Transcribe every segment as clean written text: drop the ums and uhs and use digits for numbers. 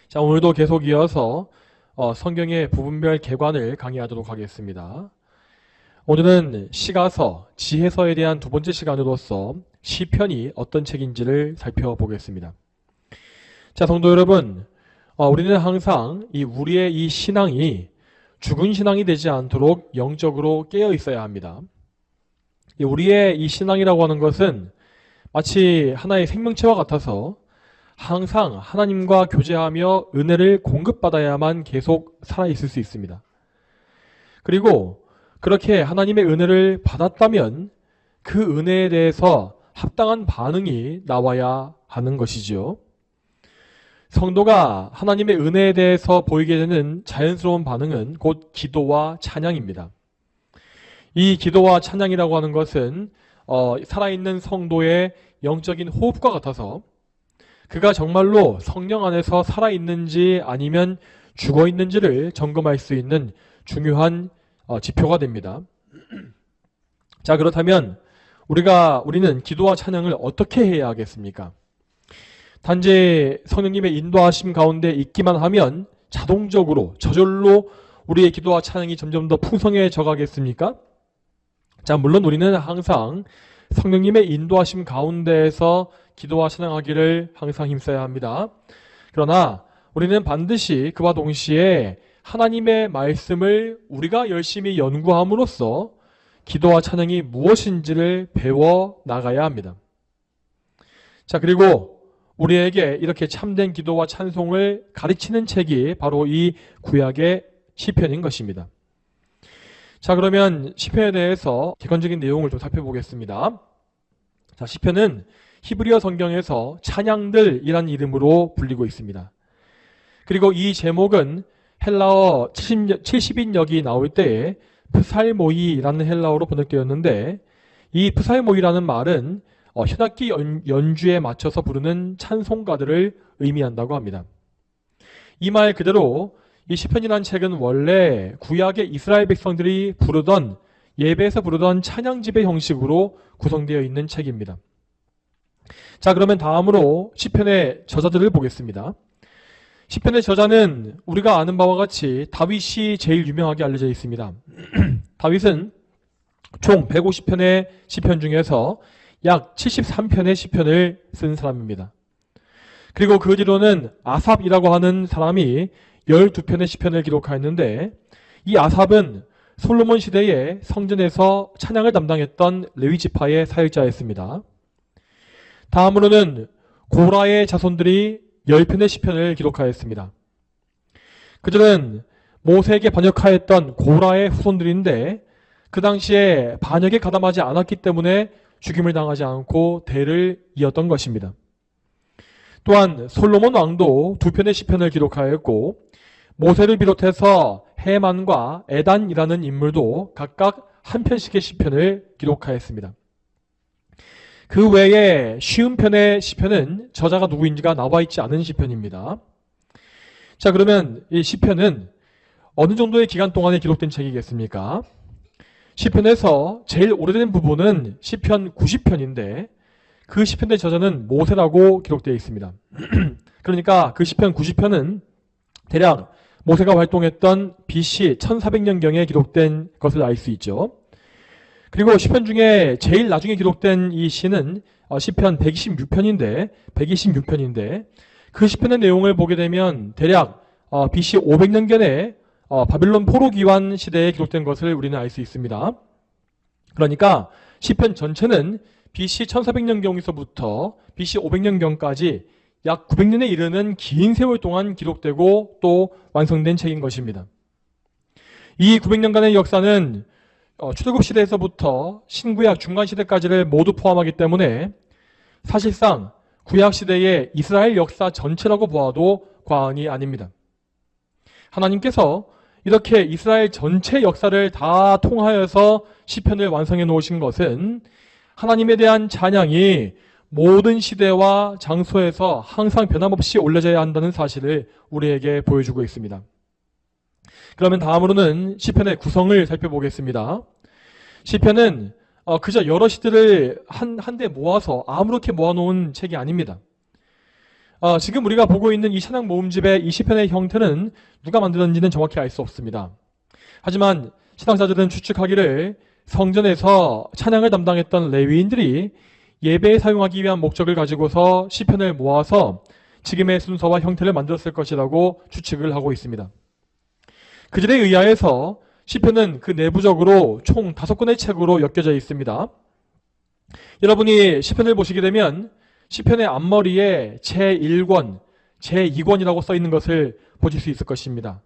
자, 오늘도 계속 이어서 성경의 부분별 개관을 강의하도록 하겠습니다. 오늘은 시가서, 지혜서에 대한 두 번째 시간으로서 시편이 어떤 책인지를 살펴보겠습니다. 자, 성도 여러분, 우리는 항상 우리의 이 신앙이 죽은 신앙이 되지 않도록 영적으로 깨어 있어야 합니다. 우리의 이 신앙이라고 하는 것은 마치 하나의 생명체와 같아서 항상 하나님과 교제하며 은혜를 공급받아야만 계속 살아있을 수 있습니다. 그리고 그렇게 하나님의 은혜를 받았다면 그 은혜에 대해서 합당한 반응이 나와야 하는 것이지요. 성도가 하나님의 은혜에 대해서 보이게 되는 자연스러운 반응은 곧 기도와 찬양입니다. 이 기도와 찬양이라고 하는 것은 살아있는 성도의 영적인 호흡과 같아서 그가 정말로 성령 안에서 살아있는지 아니면 죽어있는지를 점검할 수 있는 중요한 지표가 됩니다. 자, 그렇다면 우리는 기도와 찬양을 어떻게 해야 하겠습니까? 단지 성령님의 인도하심 가운데 있기만 하면 자동적으로 저절로 우리의 기도와 찬양이 점점 더 풍성해져 가겠습니까? 자, 물론 우리는 항상 성령님의 인도하심 가운데에서 기도와 찬양하기를 항상 힘써야 합니다. 그러나 우리는 반드시 그와 동시에 하나님의 말씀을 우리가 열심히 연구함으로써 기도와 찬양이 무엇인지를 배워 나가야 합니다. 자, 그리고 우리에게 이렇게 참된 기도와 찬송을 가르치는 책이 바로 이 구약의 시편인 것입니다. 자, 그러면 시편에 대해서 객관적인 내용을 좀 살펴보겠습니다. 자, 시편은 히브리어 성경에서 찬양들이라는 이름으로 불리고 있습니다. 그리고 이 제목은 헬라어 70인역이 나올 때에 프살모이라는 헬라어로 번역되었는데, 이 프살모이라는 말은 현악기 연주에 맞춰서 부르는 찬송가들을 의미한다고 합니다. 이 말 그대로 이 시편이라는 책은 원래 구약의 이스라엘 백성들이 부르던 예배에서 부르던 찬양집의 형식으로 구성되어 있는 책입니다. 자, 그러면 다음으로 시편의 저자들을 보겠습니다. 시편의 저자는 우리가 아는 바와 같이 다윗이 제일 유명하게 알려져 있습니다. 다윗은 총 150편의 시편 중에서 약 73편의 시편을 쓴 사람입니다. 그리고 그 뒤로는 아삽이라고 하는 사람이 12편의 시편을 기록하였는데, 이 아삽은 솔로몬 시대에 성전에서 찬양을 담당했던 레위 지파의 사역자였습니다. 다음으로는 고라의 자손들이 10편의 시편을 기록하였습니다. 그들은 모세에게 반역하였던 고라의 후손들인데 그 당시에 반역에 가담하지 않았기 때문에 죽임을 당하지 않고 대를 이었던 것입니다. 또한 솔로몬 왕도 2편의 시편을 기록하였고, 모세를 비롯해서 헤만과 에단이라는 인물도 각각 한 편씩의 시편을 기록하였습니다. 그 외에 쉬운 편의 시편은 저자가 누구인지가 나와 있지 않은 시편입니다. 자, 그러면 이 시편은 어느 정도의 기간 동안에 기록된 책이겠습니까? 시편에서 제일 오래된 부분은 시편 90편인데 그 시편의 저자는 모세라고 기록되어 있습니다. 그러니까 그 시편 90편은 대략 모세가 활동했던 BC 1400년경에 기록된 것을 알 수 있죠. 그리고 시편 중에 제일 나중에 기록된 이 시는 시편 126편인데 그 시편의 내용을 보게 되면 대략 BC 500년경에 바빌론 포로 기환 시대에 기록된 것을 우리는 알 수 있습니다. 그러니까 시편 전체는 BC 1400년경에서부터 BC 500년경까지 약 900년에 이르는 긴 세월 동안 기록되고 또 완성된 책인 것입니다. 이 900년간의 역사는 출애굽 시대에서부터 신구약 중간 시대까지를 모두 포함하기 때문에 사실상 구약 시대의 이스라엘 역사 전체라고 보아도 과언이 아닙니다. 하나님께서 이렇게 이스라엘 전체 역사를 다 통하여서 시편을 완성해 놓으신 것은 하나님에 대한 찬양이 모든 시대와 장소에서 항상 변함없이 올려져야 한다는 사실을 우리에게 보여주고 있습니다. 그러면 다음으로는 시편의 구성을 살펴보겠습니다. 시편은 그저 여러 시들을 한데 모아서 아무렇게 모아놓은 책이 아닙니다. 지금 우리가 보고 있는 이 찬양 모음집의 이 시편의 형태는 누가 만들었는지는 정확히 알 수 없습니다. 하지만 신앙자들은 추측하기를 성전에서 찬양을 담당했던 레위인들이 예배에 사용하기 위한 목적을 가지고서 시편을 모아서 지금의 순서와 형태를 만들었을 것이라고 추측을 하고 있습니다. 그들에 의하여서 시편은 그 내부적으로 총 5권의 책으로 엮여져 있습니다. 여러분이 시편을 보시게 되면 시편의 앞머리에 제1권, 제2권이라고 써 있는 것을 보실 수 있을 것입니다.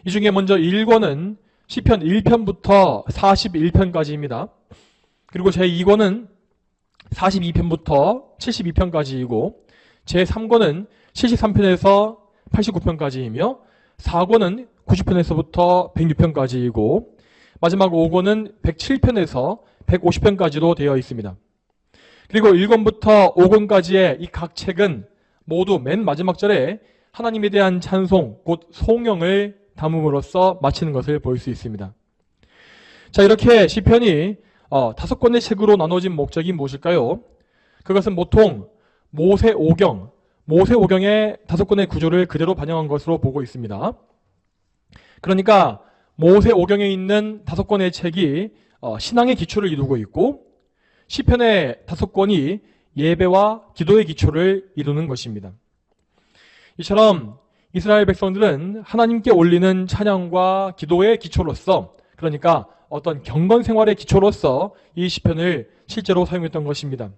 이 중에 먼저 1권은 시편 1편부터 41편까지입니다. 그리고 제2권은 42편부터 72편까지이고 제3권은 73편에서 89편까지이며 4권은 90편에서부터 106편까지이고 마지막 5권은 107편에서 150편까지로 되어 있습니다. 그리고 1권부터 5권까지의 이 각 책은 모두 맨 마지막 절에 하나님에 대한 찬송, 곧 송영을 담음으로써 마치는 것을 볼 수 있습니다. 자, 이렇게 시편이 5권의 책으로 나눠진 목적이 무엇일까요? 그것은 보통 모세오경의 5권의 구조를 그대로 반영한 것으로 보고 있습니다. 그러니까 모세오경에 있는 5권의 책이 신앙의 기초를 이루고 있고 시편의 5권이 예배와 기도의 기초를 이루는 것입니다. 이처럼 이스라엘 백성들은 하나님께 올리는 찬양과 기도의 기초로서, 그러니까 어떤 경건 생활의 기초로서 이 시편을 실제로 사용했던 것입니다.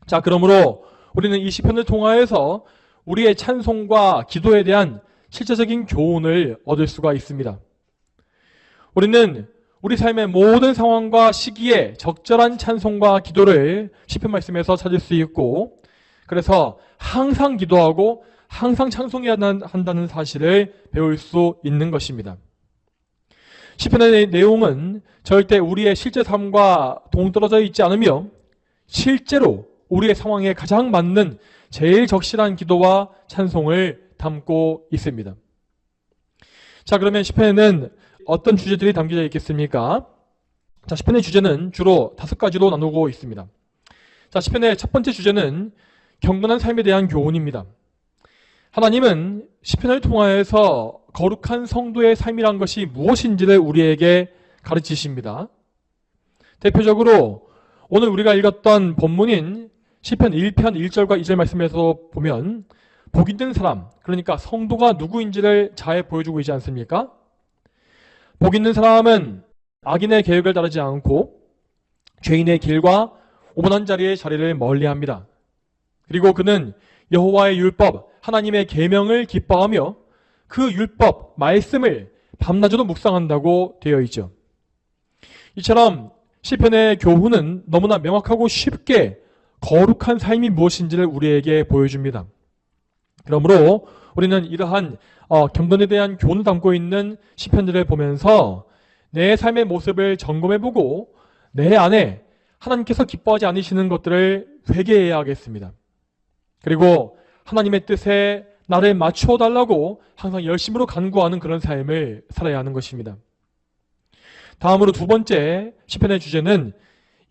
자, 그러므로 우리는 이 시편을 통하여서 우리의 찬송과 기도에 대한 실제적인 교훈을 얻을 수가 있습니다. 우리는 우리 삶의 모든 상황과 시기에 적절한 찬송과 기도를 시편 말씀에서 찾을 수 있고, 그래서 항상 기도하고 항상 찬송해야 한다는 사실을 배울 수 있는 것입니다. 시편의 내용은 절대 우리의 실제 삶과 동떨어져 있지 않으며 실제로 우리의 상황에 가장 맞는 제일 적실한 기도와 찬송을 담고 있습니다. 자, 그러면 시편에는 어떤 주제들이 담겨져 있겠습니까? 자, 시편의 주제는 주로 5가지로 나누고 있습니다. 자, 시편의 첫 번째 주제는 경건한 삶에 대한 교훈입니다. 하나님은 시편을 통하여서 거룩한 성도의 삶이란 것이 무엇인지를 우리에게 가르치십니다. 대표적으로 오늘 우리가 읽었던 본문인 시편 1편 1절과 2절 말씀에서 보면 복 있는 사람, 그러니까 성도가 누구인지를 잘 보여주고 있지 않습니까? 복 있는 사람은 악인의 계획을 따르지 않고 죄인의 길과 오만한 자리의 자리를 멀리합니다. 그리고 그는 여호와의 율법, 하나님의 계명을 기뻐하며 그 율법, 말씀을 밤낮으로 묵상한다고 되어 있죠. 이처럼 시편의 교훈은 너무나 명확하고 쉽게 거룩한 삶이 무엇인지를 우리에게 보여줍니다. 그러므로 우리는 이러한 경건에 대한 교훈을 담고 있는 시편들을 보면서 내 삶의 모습을 점검해보고 내 안에 하나님께서 기뻐하지 않으시는 것들을 회개해야 하겠습니다. 그리고 하나님의 뜻에 나를 맞추어 달라고 항상 열심으로 간구하는 그런 삶을 살아야 하는 것입니다. 다음으로 두 번째 시편의 주제는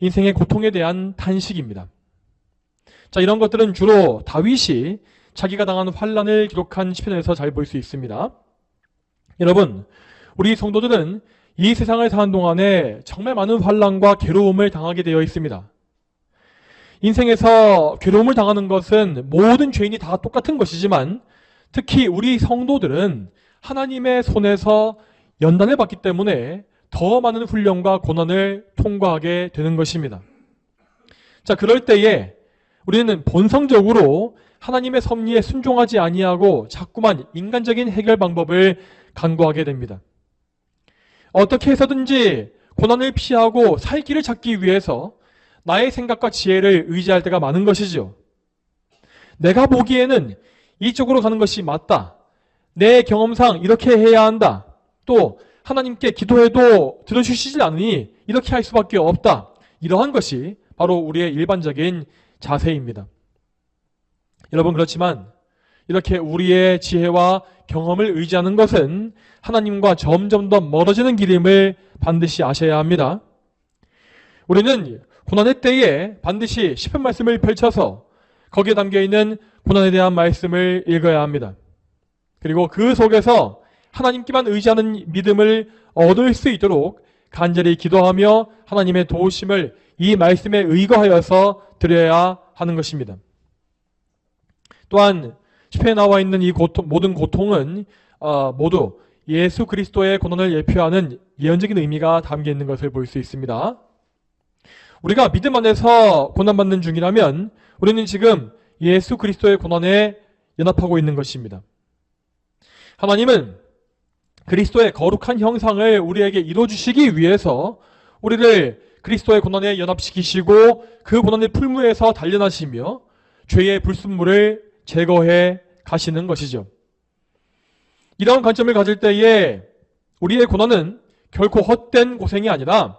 인생의 고통에 대한 탄식입니다. 자, 이런 것들은 주로 다윗이 자기가 당한 환난을 기록한 시편에서 잘 볼 수 있습니다. 여러분, 우리 성도들은 이 세상을 사는 동안에 정말 많은 환난과 괴로움을 당하게 되어 있습니다. 인생에서 괴로움을 당하는 것은 모든 죄인이 다 똑같은 것이지만 특히 우리 성도들은 하나님의 손에서 연단을 받기 때문에 더 많은 훈련과 고난을 통과하게 되는 것입니다. 자, 그럴 때에 우리는 본성적으로 하나님의 섭리에 순종하지 아니하고 자꾸만 인간적인 해결 방법을 간구하게 됩니다. 어떻게 해서든지 고난을 피하고 살 길을 찾기 위해서 나의 생각과 지혜를 의지할 때가 많은 것이죠. 내가 보기에는 이쪽으로 가는 것이 맞다. 내 경험상 이렇게 해야 한다. 또 하나님께 기도해도 들어주시지 않으니 이렇게 할 수밖에 없다. 이러한 것이 바로 우리의 일반적인 자세입니다. 여러분, 그렇지만 이렇게 우리의 지혜와 경험을 의지하는 것은 하나님과 점점 더 멀어지는 길임을 반드시 아셔야 합니다. 우리는 고난의 때에 반드시 시편 말씀을 펼쳐서 거기에 담겨있는 고난에 대한 말씀을 읽어야 합니다. 그리고 그 속에서 하나님께만 의지하는 믿음을 얻을 수 있도록 간절히 기도하며 하나님의 도우심을 이 말씀에 의거하여서 드려야 하는 것입니다. 또한 시편에 나와 있는 이 모든 고통은 모두 예수 그리스도의 고난을 예표하는 예언적인 의미가 담겨 있는 것을 볼 수 있습니다. 우리가 믿음 안에서 고난받는 중이라면 우리는 지금 예수 그리스도의 고난에 연합하고 있는 것입니다. 하나님은 그리스도의 거룩한 형상을 우리에게 이루어주시기 위해서 우리를 그리스도의 고난에 연합시키시고 그 고난의 풀무에서 단련하시며 죄의 불순물을 제거해 가시는 것이죠. 이런 관점을 가질 때에 우리의 고난은 결코 헛된 고생이 아니라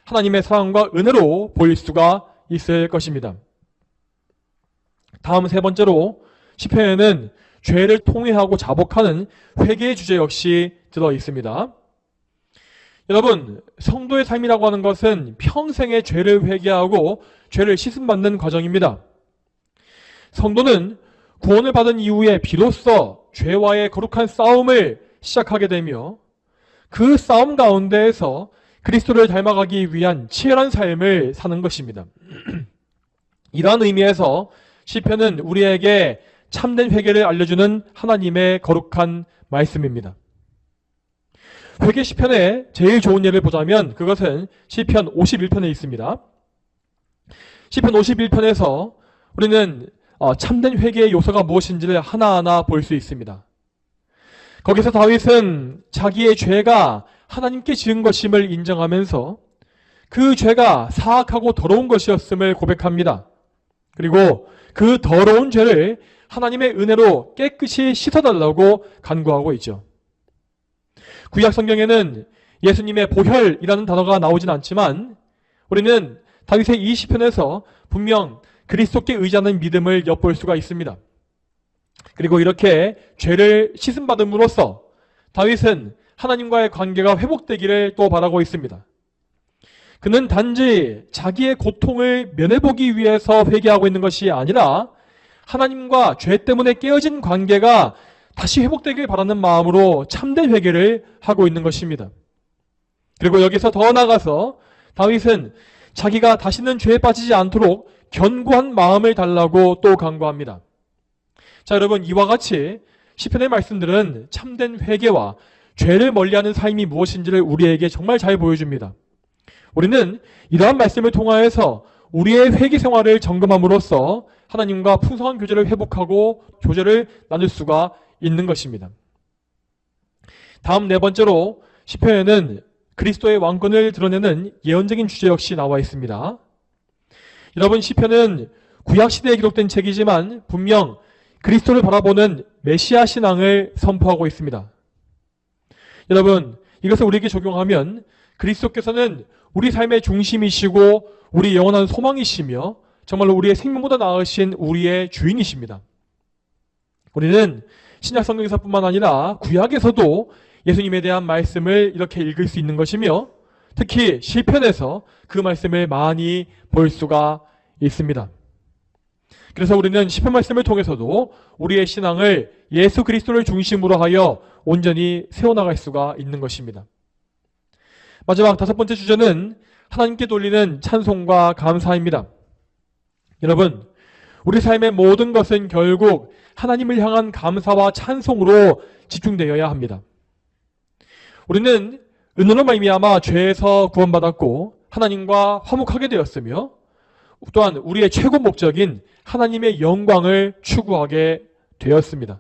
하나님의 사랑과 은혜로 보일 수가 있을 것입니다. 다음 세 번째로 시편에는 죄를 통회하고 자복하는 회개의 주제 역시 들어 있습니다. 여러분, 성도의 삶이라고 하는 것은 평생의 죄를 회개하고 죄를 씻음받는 과정입니다. 성도는 구원을 받은 이후에 비로소 죄와의 거룩한 싸움을 시작하게 되며 그 싸움 가운데에서 그리스도를 닮아가기 위한 치열한 삶을 사는 것입니다. 이러한 의미에서 시편은 우리에게 참된 회개를 알려주는 하나님의 거룩한 말씀입니다. 회개 시편의 제일 좋은 예를 보자면 그것은 시편 51편에 있습니다. 시편 51편에서 우리는 참된 회개의 요소가 무엇인지를 하나하나 볼 수 있습니다. 거기서 다윗은 자기의 죄가 하나님께 지은 것임을 인정하면서 그 죄가 사악하고 더러운 것이었음을 고백합니다. 그리고 그 더러운 죄를 하나님의 은혜로 깨끗이 씻어달라고 간구하고 있죠. 구약 성경에는 예수님의 보혈이라는 단어가 나오진 않지만 우리는 다윗의 이 시편에서 분명 그리스도께 의지하는 믿음을 엿볼 수가 있습니다. 그리고 이렇게 죄를 씻음받음으로써 다윗은 하나님과의 관계가 회복되기를 또 바라고 있습니다. 그는 단지 자기의 고통을 면해보기 위해서 회개하고 있는 것이 아니라 하나님과 죄 때문에 깨어진 관계가 다시 회복되길 바라는 마음으로 참된 회개를 하고 있는 것입니다. 그리고 여기서 더 나아가서 다윗은 자기가 다시는 죄에 빠지지 않도록 견고한 마음을 달라고 또 간구합니다. 자, 여러분, 이와 같이 시편의 말씀들은 참된 회개와 죄를 멀리하는 삶이 무엇인지를 우리에게 정말 잘 보여줍니다. 우리는 이러한 말씀을 통하여서 우리의 회개 생활을 점검함으로써 하나님과 풍성한 교제를 회복하고 교제를 나눌 수가 있는 것입니다. 다음 네 번째로 시편에는 그리스도의 왕권을 드러내는 예언적인 주제 역시 나와 있습니다. 여러분, 시편은 구약시대에 기록된 책이지만 분명 그리스도를 바라보는 메시아 신앙을 선포하고 있습니다. 여러분, 이것을 우리에게 적용하면 그리스도께서는 우리 삶의 중심이시고 우리 영원한 소망이시며 정말로 우리의 생명보다 나으신 우리의 주인이십니다. 우리는 신약 성경에서뿐만 아니라 구약에서도 예수님에 대한 말씀을 이렇게 읽을 수 있는 것이며 특히 시편에서 그 말씀을 많이 볼 수가 있습니다. 그래서 우리는 시편 말씀을 통해서도 우리의 신앙을 예수 그리스도를 중심으로 하여 온전히 세워나갈 수가 있는 것입니다. 마지막 다섯 번째 주제는 하나님께 돌리는 찬송과 감사입니다. 여러분, 우리 삶의 모든 것은 결국 하나님을 향한 감사와 찬송으로 집중되어야 합니다. 우리는 은혜로 말미암아 죄에서 구원받았고 하나님과 화목하게 되었으며 또한 우리의 최고 목적인 하나님의 영광을 추구하게 되었습니다.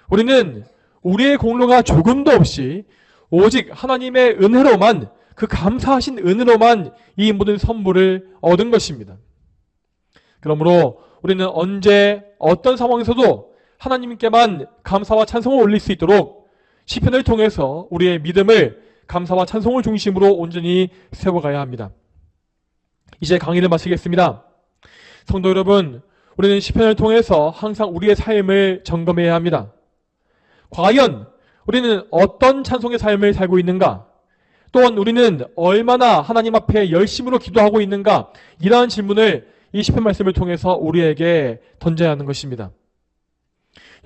우리는 우리의 공로가 조금도 없이 오직 하나님의 은혜로만, 그 감사하신 은혜로만 이 모든 선물을 얻은 것입니다. 그러므로 우리는 언제 어떤 상황에서도 하나님께만 감사와 찬송을 올릴 수 있도록 시편을 통해서 우리의 믿음을 감사와 찬송을 중심으로 온전히 세워가야 합니다. 이제 강의를 마치겠습니다. 성도 여러분, 우리는 시편을 통해서 항상 우리의 삶을 점검해야 합니다. 과연 우리는 어떤 찬송의 삶을 살고 있는가? 또한 우리는 얼마나 하나님 앞에 열심으로 기도하고 있는가? 이러한 질문을 이 시편 말씀을 통해서 우리에게 던져야 하는 것입니다.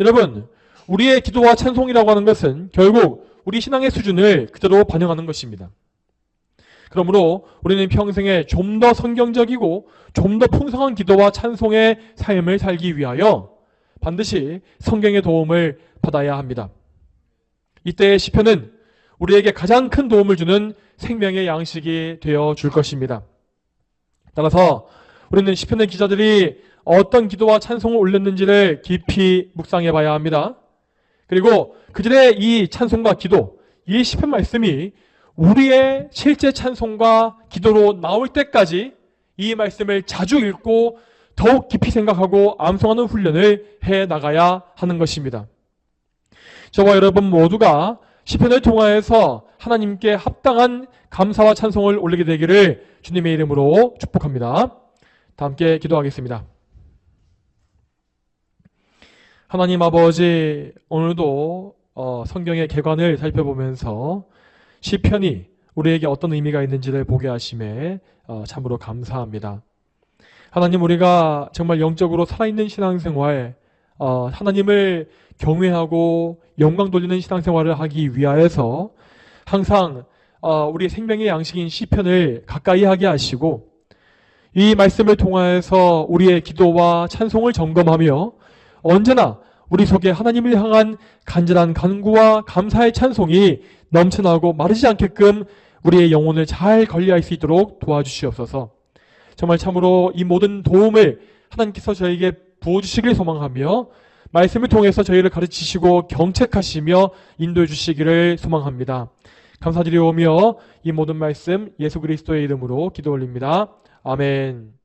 여러분, 우리의 기도와 찬송이라고 하는 것은 결국 우리 신앙의 수준을 그대로 반영하는 것입니다. 그러므로 우리는 평생에 좀 더 성경적이고 좀 더 풍성한 기도와 찬송의 삶을 살기 위하여 반드시 성경의 도움을 받아야 합니다. 이때의 시편은 우리에게 가장 큰 도움을 주는 생명의 양식이 되어 줄 것입니다. 따라서 우리는 시편의 기자들이 어떤 기도와 찬송을 올렸는지를 깊이 묵상해 봐야 합니다. 그리고 그들의 이 찬송과 기도, 이 시편 말씀이 우리의 실제 찬송과 기도로 나올 때까지 이 말씀을 자주 읽고 더욱 깊이 생각하고 암송하는 훈련을 해 나가야 하는 것입니다. 저와 여러분 모두가 시편을 통하여서 하나님께 합당한 감사와 찬송을 올리게 되기를 주님의 이름으로 축복합니다. 다 함께 기도하겠습니다. 하나님 아버지, 오늘도 성경의 개관을 살펴보면서 시편이 우리에게 어떤 의미가 있는지를 보게 하심에 참으로 감사합니다. 하나님, 우리가 정말 영적으로 살아있는 신앙생활, 하나님을 경외하고 영광 돌리는 신앙생활을 하기 위하여서 항상 우리 생명의 양식인 시편을 가까이 하게 하시고 이 말씀을 통하여서 우리의 기도와 찬송을 점검하며 언제나 우리 속에 하나님을 향한 간절한 간구와 감사의 찬송이 넘쳐나고 마르지 않게끔 우리의 영혼을 잘 관리할 수 있도록 도와주시옵소서. 정말 참으로 이 모든 도움을 하나님께서 저에게 부어주시길 소망하며 말씀을 통해서 저희를 가르치시고 경책하시며 인도해 주시기를 소망합니다. 감사드리오며 이 모든 말씀 예수 그리스도의 이름으로 기도 올립니다. 아멘.